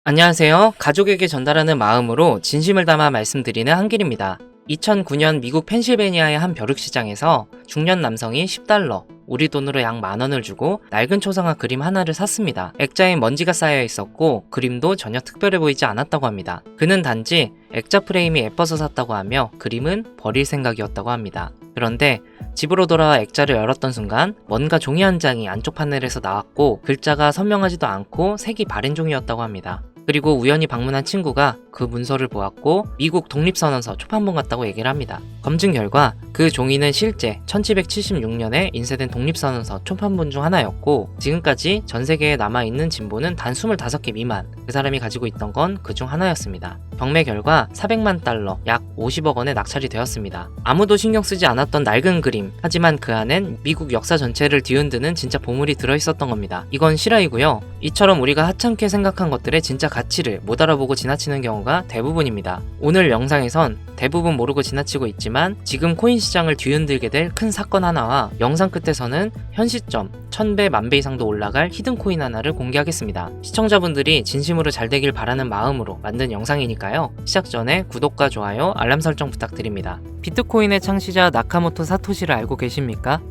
안녕하세요. 가족에게 전달하는 마음으로 진심을 담아 말씀드리는 한길입니다. 2009년 미국 펜실베니아의 한 벼룩시장에서 중년 남성이 $10, 우리 돈으로 약 10,000원을 주고 낡은 초상화 그림 하나를 샀습니다. 액자에 먼지가 쌓여 있었고 그림도 전혀 특별해 보이지 않았다고 합니다. 그는 단지 액자 프레임이 예뻐서 샀다고 하며 그림은 버릴 생각이었다고 합니다. 그런데 집으로 돌아와 액자를 열었던 순간 뭔가 종이 한 장이 안쪽 파넬에서 나왔고 글자가 선명하지도 않고 색이 바랜 종이였다고 합니다. 그리고 우연히 방문한 친구가 그 문서를 보았고 미국 독립선언서 초판본 같다고 얘기를 합니다. 검증 결과 그 종이는 실제 1776년에 인쇄된 독립선언서 초판본 중 하나였고 지금까지 전 세계에 남아있는 진본은 단 25개 미만, 그 사람이 가지고 있던 건 그 중 하나였습니다. 경매 결과 $400만, 약 50억 원에 낙찰이 되었습니다. 아무도 신경 쓰지 않았던 낡은 그림, 하지만 그 안엔 미국 역사 전체를 뒤흔드는 진짜 보물이 들어있었던 겁니다. 이건 실화이고요. 이처럼 우리가 하찮게 생각한 것들의 진짜 가치를 못 알아보고 지나치는 경우가 대부분입니다. 오늘 영상에선 대부분 모르고 지나치고 있지만 지금 코인 시장을 뒤흔들게 될 큰 사건 하나와 영상 끝에서는 현 시점 1000배, 10,000배 이상도 올라갈 히든코인 하나를 공개하겠습니다. 시청자분들이 진심으로 잘 되길 바라는 마음으로 만든 영상이니까요. 시작 전에 구독과 좋아요, 알람 설정 부탁드립니다. 비트코인의 창시자 나카모토 사토시를 알고 계십니까?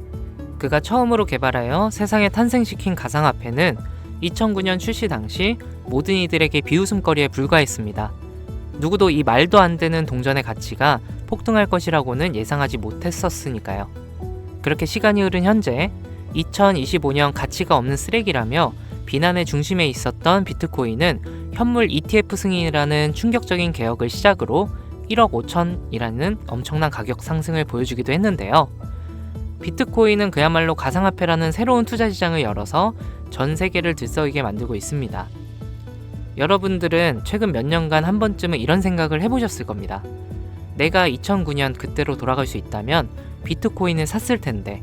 그가 처음으로 개발하여 세상에 탄생시킨 가상화폐는 2009년 출시 당시 모든 이들에게 비웃음거리에 불과했습니다. 누구도 이 말도 안 되는 동전의 가치가 폭등할 것이라고는 예상하지 못했었으니까요. 그렇게 시간이 흐른 현재 2025년 가치가 없는 쓰레기라며 비난의 중심에 있었던 비트코인은 현물 ETF 승인이라는 충격적인 개혁을 시작으로 1억 5천이라는 엄청난 가격 상승을 보여주기도 했는데요. 비트코인은 그야말로 가상화폐라는 새로운 투자 시장을 열어서 전 세계를 들썩이게 만들고 있습니다. 여러분들은 최근 몇 년간 한 번쯤은 이런 생각을 해보셨을 겁니다. 내가 2009년 그때로 돌아갈 수 있다면 비트코인을 샀을 텐데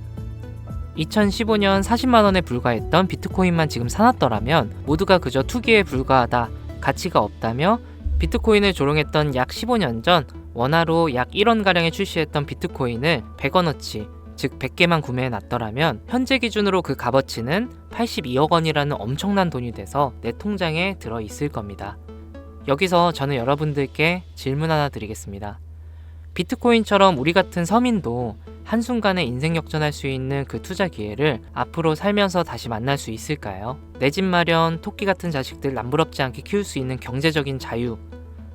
2015년 40만 원에 불과했던 비트코인만 지금 사놨더라면 모두가 그저 투기에 불과하다, 가치가 없다며 비트코인을 조롱했던 약 15년 전 원화로 약 1원가량에 출시했던 비트코인을 100원어치, 즉 100개만 구매해 놨더라면 현재 기준으로 그 값어치는 82억 원이라는 엄청난 돈이 돼서 내 통장에 들어 있을 겁니다. 여기서 저는 여러분들께 질문 하나 드리겠습니다. 비트코인처럼 우리 같은 서민도 한순간에 인생 역전할 수 있는 그 투자 기회를 앞으로 살면서 다시 만날 수 있을까요? 내 집 마련, 토끼 같은 자식들 남부럽지 않게 키울 수 있는 경제적인 자유,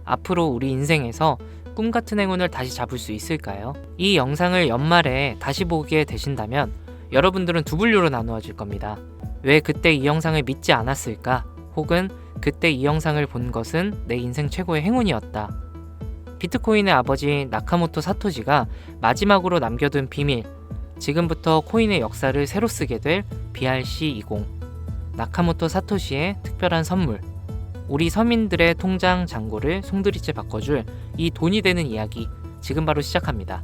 앞으로 우리 인생에서 꿈 같은 행운을 다시 잡을 수 있을까요? 이 영상을 연말에 다시 보게 되신다면 여러분들은 두 분류로 나누어질 겁니다. 왜 그때 이 영상을 믿지 않았을까? 혹은 그때 이 영상을 본 것은 내 인생 최고의 행운이었다. 비트코인의 아버지 나카모토 사토시가 마지막으로 남겨둔 비밀, 지금부터 코인의 역사를 새로 쓰게 될 BRC20, 나카모토 사토시의 특별한 선물, 우리 서민들의 통장 잔고를 송두리째 바꿔줄 이 돈이 되는 이야기 지금 바로 시작합니다.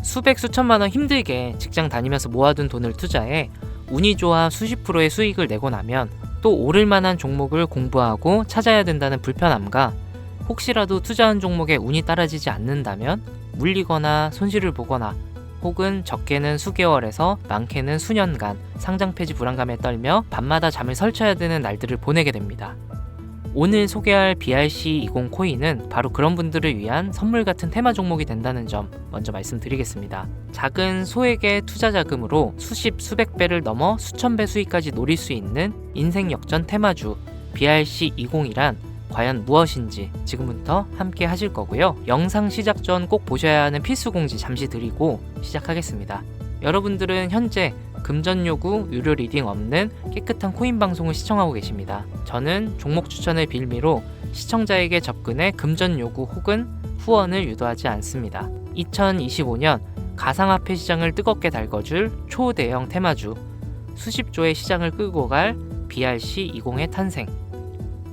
수백 수천만 원 힘들게 직장 다니면서 모아둔 돈을 투자해 운이 좋아 수십 프로의 수익을 내고 나면 또 오를 만한 종목을 공부하고 찾아야 된다는 불편함과 혹시라도 투자한 종목에 운이 따라지지 않는다면 물리거나 손실을 보거나 혹은 적게는 수개월에서 많게는 수년간 상장 폐지 불안감에 떨며 밤마다 잠을 설쳐야 되는 날들을 보내게 됩니다. 오늘 소개할 BRC20 코인은 바로 그런 분들을 위한 선물 같은 테마 종목이 된다는 점 먼저 말씀드리겠습니다. 작은 소액의 투자 자금으로 수십 수백 배를 넘어 수천 배 수익까지 노릴 수 있는 인생 역전 테마주 BRC20이란 과연 무엇인지 지금부터 함께 하실 거고요. 영상 시작 전 꼭 보셔야 하는 필수 공지 잠시 드리고 시작하겠습니다. 여러분들은 현재 금전 요구, 유료 리딩 없는 깨끗한 코인 방송을 시청하고 계십니다. 저는 종목 추천을 빌미로 시청자에게 접근해 금전 요구 혹은 후원을 유도하지 않습니다. 2025년 가상화폐 시장을 뜨겁게 달궈줄 초대형 테마주, 수십조의 시장을 끌고 갈 BRC20의 탄생.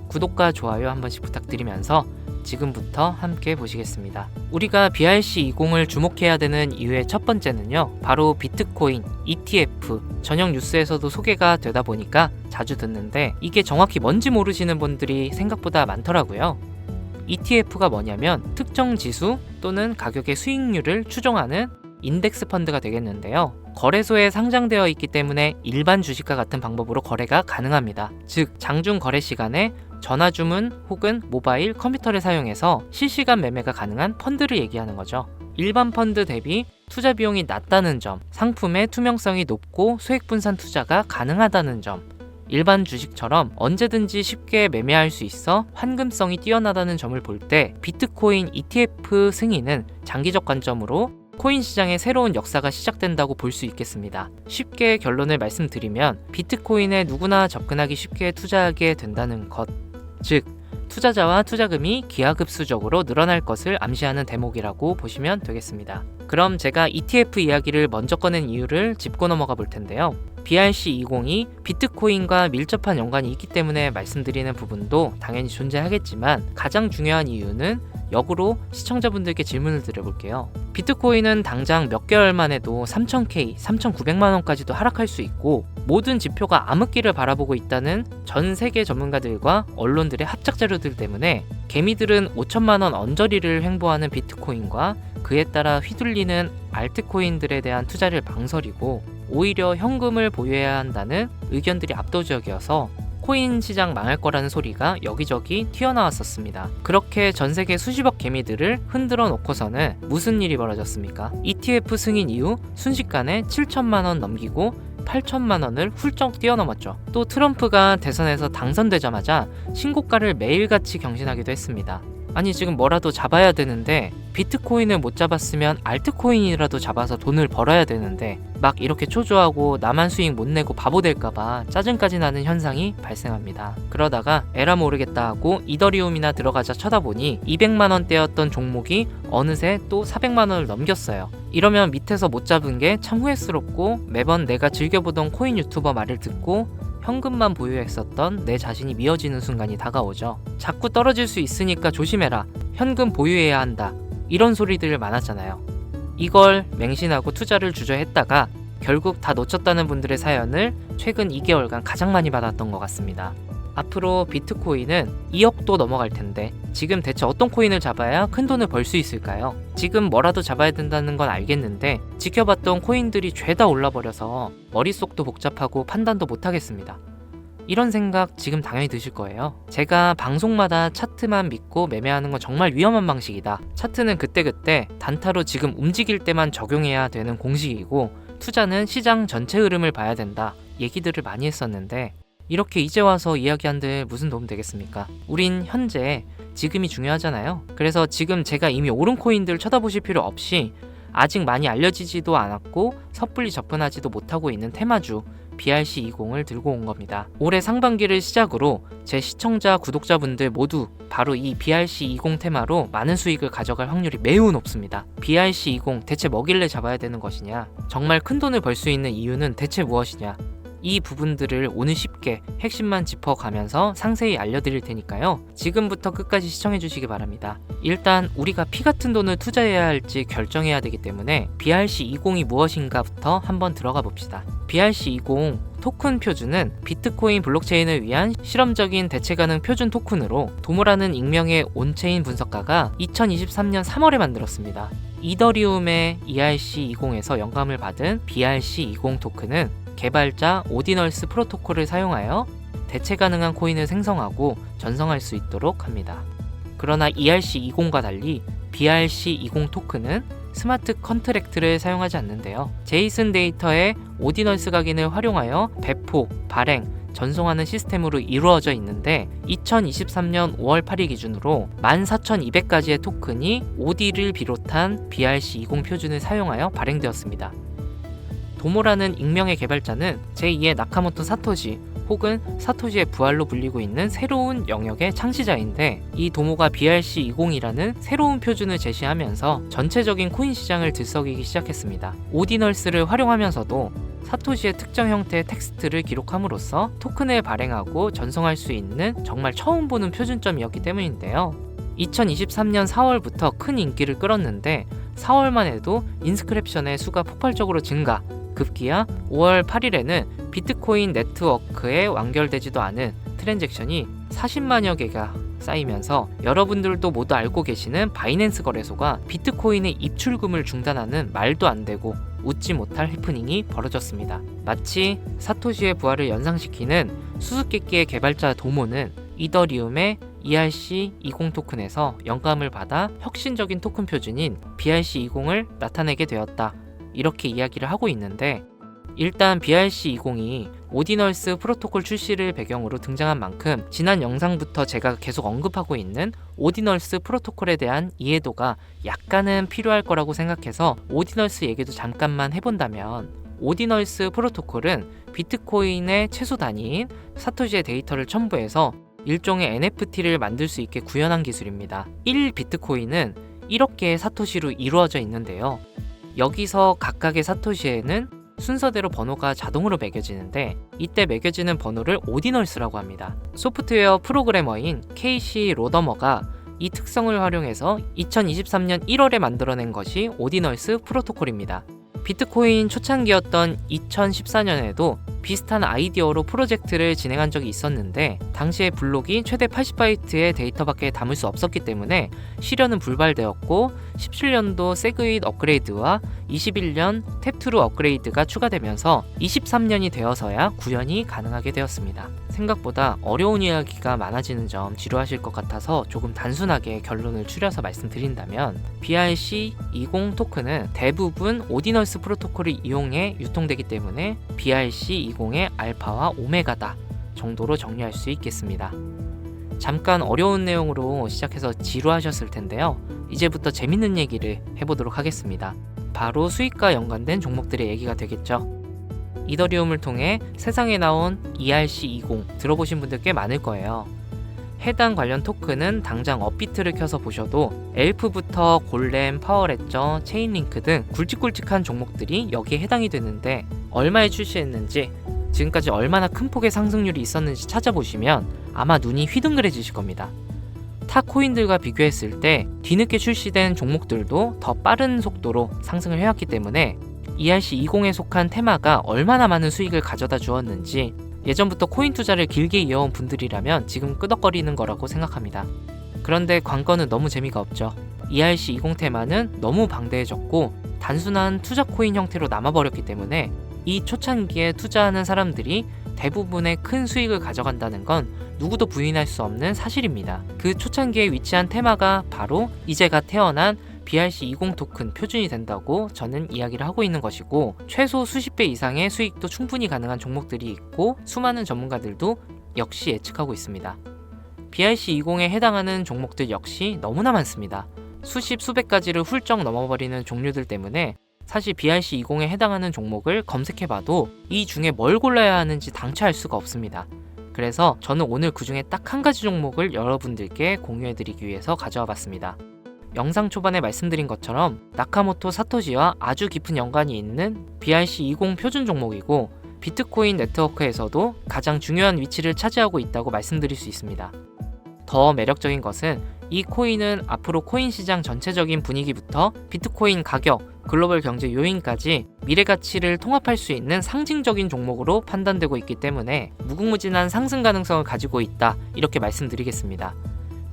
구독과 좋아요 한 번씩 부탁드리면서 지금부터 함께 보시겠습니다. 우리가 BRC20을 주목해야 되는 이유의 첫 번째는요, 바로 비트코인, ETF, 저녁 뉴스에서도 소개가 되다 보니까 자주 듣는데 이게 정확히 뭔지 모르시는 분들이 생각보다 많더라고요. ETF가 뭐냐면 특정 지수 또는 가격의 수익률을 추정하는 인덱스 펀드가 되겠는데요. 거래소에 상장되어 있기 때문에 일반 주식과 같은 방법으로 거래가 가능합니다. 즉 장중 거래 시간에 전화 주문 혹은 모바일, 컴퓨터를 사용해서 실시간 매매가 가능한 펀드를 얘기하는 거죠. 일반 펀드 대비 투자 비용이 낮다는 점, 상품의 투명성이 높고 수익 분산 투자가 가능하다는 점, 일반 주식처럼 언제든지 쉽게 매매할 수 있어 환금성이 뛰어나다는 점을 볼 때 비트코인 ETF 승인은 장기적 관점으로 코인 시장의 새로운 역사가 시작된다고 볼 수 있겠습니다. 쉽게 결론을 말씀드리면 비트코인에 누구나 접근하기 쉽게 투자하게 된다는 것, 즉 투자자와 투자금이 기하급수적으로 늘어날 것을 암시하는 대목이라고 보시면 되겠습니다. 그럼 제가 ETF 이야기를 먼저 꺼낸 이유를 짚고 넘어가 볼 텐데요. BRC20이 비트코인과 밀접한 연관이 있기 때문에 말씀드리는 부분도 당연히 존재하겠지만 가장 중요한 이유는 역으로 시청자분들께 질문을 드려볼게요. 비트코인은 당장 몇 개월만 해도 3,000K, 3,900만원까지도 하락할 수 있고 모든 지표가 암흑기를 바라보고 있다는 전 세계 전문가들과 언론들의 합작 자료들 때문에 개미들은 5천만원 언저리를 횡보하는 비트코인과 그에 따라 휘둘리는 알트코인들에 대한 투자를 망설이고 오히려 현금을 보유해야 한다는 의견들이 압도적이어서 코인 시장 망할 거라는 소리가 여기저기 튀어나왔었습니다. 그렇게 전 세계 수십억 개미들을 흔들어 놓고서는 무슨 일이 벌어졌습니까? ETF 승인 이후 순식간에 7천만원 넘기고 8천만원을 훌쩍 뛰어넘었죠. 또 트럼프가 대선에서 당선되자마자 신고가를 매일같이 경신하기도 했습니다. 아니 지금 뭐라도 잡아야 되는데 비트코인을 못 잡았으면 알트코인이라도 잡아서 돈을 벌어야 되는데 막 이렇게 초조하고 나만 수익 못 내고 바보 될까봐 짜증까지 나는 현상이 발생합니다. 그러다가 에라 모르겠다 하고 이더리움이나 들어가자 쳐다보니 200만원대였던 종목이 어느새 또 400만원을 넘겼어요. 이러면 밑에서 못 잡은 게 참 후회스럽고 매번 내가 즐겨보던 코인 유튜버 말을 듣고 현금만 보유했었던 내 자신이 미어지는 순간이 다가오죠. 자꾸 떨어질 수 있으니까 조심해라. 현금 보유해야 한다. 이런 소리들 많았잖아요. 이걸 맹신하고 투자를 주저했다가 결국 다 놓쳤다는 분들의 사연을 최근 2개월간 가장 많이 받았던 것 같습니다. 앞으로 비트코인은 2억도 넘어갈 텐데 지금 대체 어떤 코인을 잡아야 큰 돈을 벌 수 있을까요? 지금 뭐라도 잡아야 된다는 건 알겠는데 지켜봤던 코인들이 죄다 올라버려서 머릿속도 복잡하고 판단도 못하겠습니다. 이런 생각 지금 당연히 드실 거예요. 제가 방송마다 차트만 믿고 매매하는 건 정말 위험한 방식이다. 차트는 그때그때 단타로 지금 움직일 때만 적용해야 되는 공식이고 투자는 시장 전체 흐름을 봐야 된다. 얘기들을 많이 했었는데 이렇게 이제 와서 이야기한들 무슨 도움 되겠습니까? 우린 현재 지금이 중요하잖아요. 그래서 지금 제가 이미 오른 코인들 쳐다보실 필요 없이 아직 많이 알려지지도 않았고 섣불리 접근하지도 못하고 있는 테마주 BRC20을 들고 온 겁니다. 올해 상반기를 시작으로 제 시청자, 구독자분들 모두 바로 이 BRC20 테마로 많은 수익을 가져갈 확률이 매우 높습니다. BRC20 대체 뭐길래 잡아야 되는 것이냐? 정말 큰 돈을 벌 수 있는 이유는 대체 무엇이냐? 이 부분들을 오늘 쉽게 핵심만 짚어가면서 상세히 알려드릴 테니까요. 지금부터 끝까지 시청해 주시기 바랍니다. 일단 우리가 피 같은 돈을 투자해야 할지 결정해야 되기 때문에 BRC20이 무엇인가부터 한번 들어가 봅시다. BRC20 토큰 표준은 비트코인 블록체인을 위한 실험적인 대체 가능 표준 토큰으로 도모라는 익명의 온체인 분석가가 2023년 3월에 만들었습니다. 이더리움의 ERC20에서 영감을 받은 BRC20 토큰은 개발자 오디널스 프로토콜을 사용하여 대체 가능한 코인을 생성하고 전송할 수 있도록 합니다. 그러나 ERC20과 달리 BRC20 토큰은 스마트 컨트랙트를 사용하지 않는데요. 제이슨 데이터의 오디널스 각인을 활용하여 배포, 발행, 전송하는 시스템으로 이루어져 있는데 2023년 5월 8일 기준으로 14,200가지의 토큰이 OD를 비롯한 BRC20 표준을 사용하여 발행되었습니다. 도모라는 익명의 개발자는 제2의 나카모토 사토시 혹은 사토시의 부활로 불리고 있는 새로운 영역의 창시자인데 이 도모가 BRC20이라는 새로운 표준을 제시하면서 전체적인 코인 시장을 들썩이기 시작했습니다. 오디널스를 활용하면서도 사토시의 특정 형태의 텍스트를 기록함으로써 토큰을 발행하고 전송할 수 있는 정말 처음 보는 표준점이었기 때문인데요. 2023년 4월부터 큰 인기를 끌었는데 4월만 해도 인스크립션의 수가 폭발적으로 증가, 급기야 5월 8일에는 비트코인 네트워크에 완결되지도 않은 트랜잭션이 40만여 개가 쌓이면서 여러분들도 모두 알고 계시는 바이낸스 거래소가 비트코인의 입출금을 중단하는 말도 안 되고 웃지 못할 해프닝이 벌어졌습니다. 마치 사토시의 부활을 연상시키는 수수께끼의 개발자 도모는 이더리움의 ERC20 토큰에서 영감을 받아 혁신적인 토큰 표준인 BRC20을 나타내게 되었다. 이렇게 이야기를 하고 있는데, 일단 BRC20이 오디널스 프로토콜 출시를 배경으로 등장한 만큼 지난 영상부터 제가 계속 언급하고 있는 오디널스 프로토콜에 대한 이해도가 약간은 필요할 거라고 생각해서 오디널스 얘기도 잠깐만 해본다면, 오디널스 프로토콜은 비트코인의 최소 단위인 사토시의 데이터를 첨부해서 일종의 NFT를 만들 수 있게 구현한 기술입니다. 1비트코인은 1억 개의 사토시로 이루어져 있는데요. 여기서 각각의 사토시에는 순서대로 번호가 자동으로 매겨지는데, 이때 매겨지는 번호를 오디널스라고 합니다. 소프트웨어 프로그래머인 케이시 로더머가 이 특성을 활용해서 2023년 1월에 만들어낸 것이 오디널스 프로토콜입니다. 비트코인 초창기였던 2014년에도 비슷한 아이디어로 프로젝트를 진행한 적이 있었는데, 당시에 블록이 최대 80바이트의 데이터밖에 담을 수 없었기 때문에 실현은 불발되었고, 17년도 세그윗 업그레이드와 21년 탭2루 업그레이드가 추가되면서 23년이 되어서야 구현이 가능하게 되었습니다. 생각보다 어려운 이야기가 많아지는 점 지루하실 것 같아서 조금 단순하게 결론을 추려서 말씀드린다면, BRC20 토큰은 대부분 오디널스 프로토콜을 이용해 유통되기 때문에 BRC20의 알파와 오메가다 정도로 정리할 수 있겠습니다. 잠깐 어려운 내용으로 시작해서 지루하셨을 텐데요. 이제부터 재밌는 얘기를 해보도록 하겠습니다. 바로 수익과 연관된 종목들의 얘기가 되겠죠. 이더리움을 통해 세상에 나온 ERC20 들어보신 분들 꽤 많을 거예요. 해당 관련 토큰은 당장 업비트를 켜서 보셔도 엘프부터 골렘, 파워레저, 체인링크 등 굵직굵직한 종목들이 여기에 해당이 되는데, 얼마에 출시했는지, 지금까지 얼마나 큰 폭의 상승률이 있었는지 찾아보시면 아마 눈이 휘둥그레지실 겁니다. 타 코인들과 비교했을 때 뒤늦게 출시된 종목들도 더 빠른 속도로 상승을 해왔기 때문에 ERC20에 속한 테마가 얼마나 많은 수익을 가져다 주었는지, 예전부터 코인 투자를 길게 이어온 분들이라면 지금 끄덕거리는 거라고 생각합니다. 그런데 관건은 너무 재미가 없죠. ERC20 테마는 너무 방대해졌고 단순한 투자 코인 형태로 남아버렸기 때문에 이 초창기에 투자하는 사람들이 대부분의 큰 수익을 가져간다는 건 누구도 부인할 수 없는 사실입니다. 그 초창기에 위치한 테마가 바로 이제가 태어난 BRC20 토큰 표준이 된다고 저는 이야기를 하고 있는 것이고, 최소 수십 배 이상의 수익도 충분히 가능한 종목들이 있고 수많은 전문가들도 역시 예측하고 있습니다. BRC20에 해당하는 종목들 역시 너무나 많습니다. 수십 수백 가지를 훌쩍 넘어버리는 종류들 때문에 사실 BRC20에 해당하는 종목을 검색해봐도 이 중에 뭘 골라야 하는지 당최 알 수가 없습니다. 그래서 저는 오늘 그 중에 딱 한 가지 종목을 여러분들께 공유해드리기 위해서 가져와 봤습니다. 영상 초반에 말씀드린 것처럼 나카모토 사토시와 아주 깊은 연관이 있는 BRC20 표준 종목이고, 비트코인 네트워크에서도 가장 중요한 위치를 차지하고 있다고 말씀드릴 수 있습니다. 더 매력적인 것은 이 코인은 앞으로 코인 시장 전체적인 분위기부터 비트코인 가격, 글로벌 경제 요인까지 미래 가치를 통합할 수 있는 상징적인 종목으로 판단되고 있기 때문에 무궁무진한 상승 가능성을 가지고 있다, 이렇게 말씀드리겠습니다.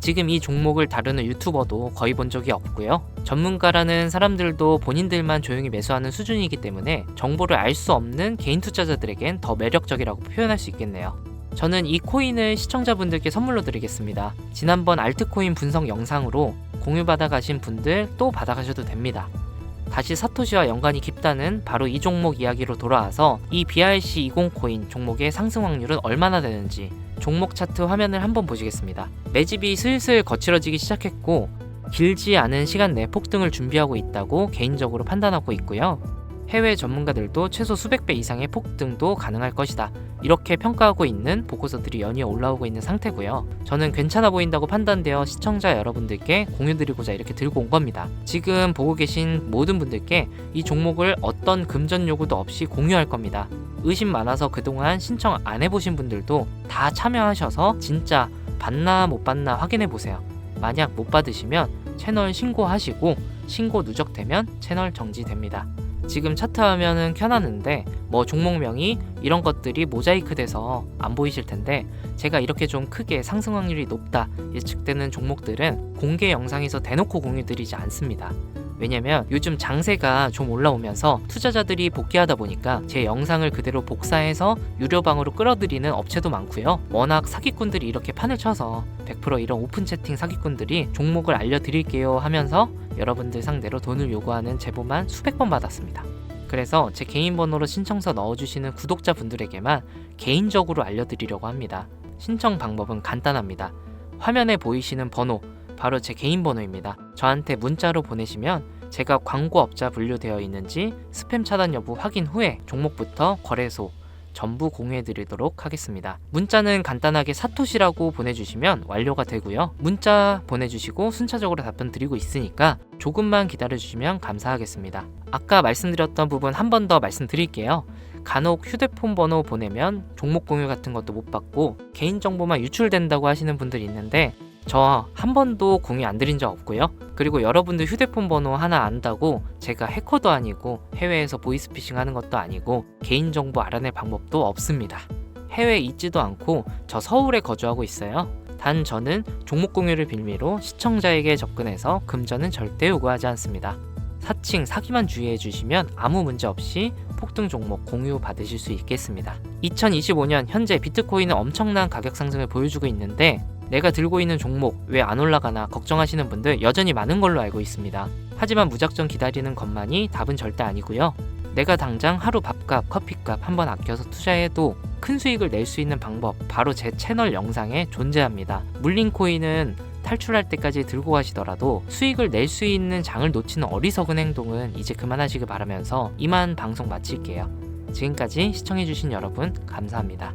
지금 이 종목을 다루는 유튜버도 거의 본 적이 없고요. 전문가라는 사람들도 본인들만 조용히 매수하는 수준이기 때문에 정보를 알 수 없는 개인 투자자들에겐 더 매력적이라고 표현할 수 있겠네요. 저는 이 코인을 시청자분들께 선물로 드리겠습니다. 지난번 알트코인 분석 영상으로 공유받아 가신 분들 또 받아가셔도 됩니다. 다시 사토시와 연관이 깊다는 바로 이 종목 이야기로 돌아와서 이 BRC20 코인 종목의 상승 확률은 얼마나 되는지 종목 차트 화면을 한번 보시겠습니다. 매집이 슬슬 거칠어지기 시작했고 길지 않은 시간 내 폭등을 준비하고 있다고 개인적으로 판단하고 있고요. 해외 전문가들도 최소 수백 배 이상의 폭등도 가능할 것이다, 이렇게 평가하고 있는 보고서들이 연이어 올라오고 있는 상태고요. 저는 괜찮아 보인다고 판단되어 시청자 여러분들께 공유드리고자 이렇게 들고 온 겁니다. 지금 보고 계신 모든 분들께 이 종목을 어떤 금전 요구도 없이 공유할 겁니다. 의심 많아서 그동안 신청 안 해보신 분들도 다 참여하셔서 진짜 받나 못 받나 확인해 보세요. 만약 못 받으시면 채널 신고하시고, 신고 누적되면 채널 정지됩니다. 지금 차트 화면은 켜놨는데 종목명이 이런 것들이 모자이크 돼서 안 보이실 텐데, 제가 이렇게 좀 크게 상승 확률이 높다 예측되는 종목들은 공개 영상에서 대놓고 공유드리지 않습니다. 왜냐면 요즘 장세가 좀 올라오면서 투자자들이 복귀하다 보니까 제 영상을 그대로 복사해서 유료방으로 끌어들이는 업체도 많고요. 워낙 사기꾼들이 이렇게 판을 쳐서 100% 이런 오픈 채팅 사기꾼들이 종목을 알려드릴게요 하면서 여러분들 상대로 돈을 요구하는 제보만 수백 번 받았습니다. 그래서 제 개인 번호로 신청서 넣어주시는 구독자분들에게만 개인적으로 알려드리려고 합니다. 신청 방법은 간단합니다. 화면에 보이시는 번호, 바로 제 개인 번호입니다. 저한테 문자로 보내시면 제가 광고업자 분류되어 있는지 스팸 차단 여부 확인 후에 종목부터 거래소 전부 공유해드리도록 하겠습니다. 문자는 간단하게 사토시라고 보내주시면 완료가 되고요. 문자 보내주시고 순차적으로 답변 드리고 있으니까 조금만 기다려주시면 감사하겠습니다. 아까 말씀드렸던 부분 한 번 더 말씀드릴게요. 간혹 휴대폰 번호 보내면 종목 공유 같은 것도 못 받고 개인정보만 유출된다고 하시는 분들이 있는데 저 한 번도 공유 안 드린 적 없고요. 그리고 여러분들 휴대폰 번호 하나 안다고 제가 해커도 아니고 해외에서 보이스피싱 하는 것도 아니고 개인정보 알아낼 방법도 없습니다. 해외에 있지도 않고 저 서울에 거주하고 있어요. 단 저는 종목 공유를 빌미로 시청자에게 접근해서 금전은 절대 요구하지 않습니다. 사칭, 사기만 주의해 주시면 아무 문제 없이 폭등 종목 공유 받으실 수 있겠습니다. 2025년 현재 비트코인은 엄청난 가격 상승을 보여주고 있는데 내가 들고 있는 종목 왜 안 올라가나 걱정하시는 분들 여전히 많은 걸로 알고 있습니다. 하지만 무작정 기다리는 것만이 답은 절대 아니고요. 내가 당장 하루 밥값, 커피값 한번 아껴서 투자해도 큰 수익을 낼 수 있는 방법 바로 제 채널 영상에 존재합니다. 물린 코인은 탈출할 때까지 들고 가시더라도 수익을 낼 수 있는 장을 놓치는 어리석은 행동은 이제 그만하시길 바라면서 이만 방송 마칠게요. 지금까지 시청해주신 여러분 감사합니다.